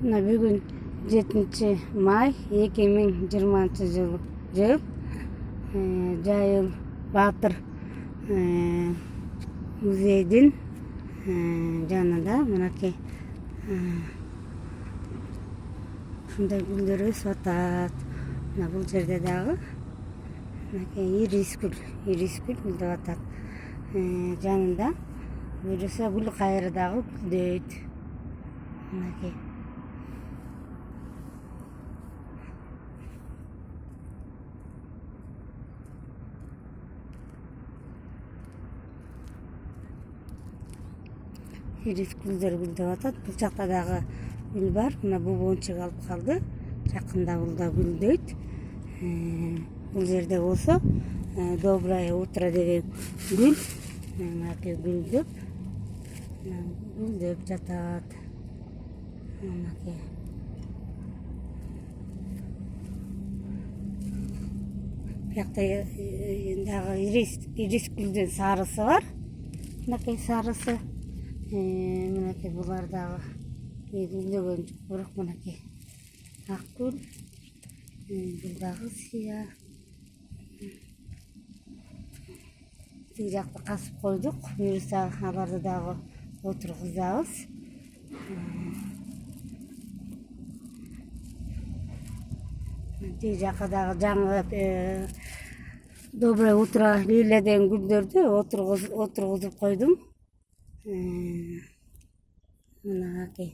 Мына бүгүн 7 май 2020 жыл. Жайыл Баатыр музейдин жанында мынакей ушундай гүлдөр өсүп атат. Мына бул жерде дагы мынакей ирис гүл гүлдөп атат. Жанында буюрса гүл кайры дагы гүлдөйт. Мынакей ирис гүлдөр гүлдөп атат. Бул жакта дагы гүл бар. Мына бубончук алып калды. Жакында бул да гүлдөйт. Бул жерде болсо доброе утро деген гүл мынакей гүлдөп жатат. Мынакей бuyakta дагы ирис гүлдүн сарысы бар. Мынакей сарысы. Мынакей булар дагы гүлдөгөн жок, бирок мынакей ак гүл. Бул дагы сыя. Тиги жакты касып койдук. Буюрса аларды дагы отургузабыз. Тиги жака дагы жаңы доброе утро лилия деген гүлдөрдү отургузуп койдум. Мынакей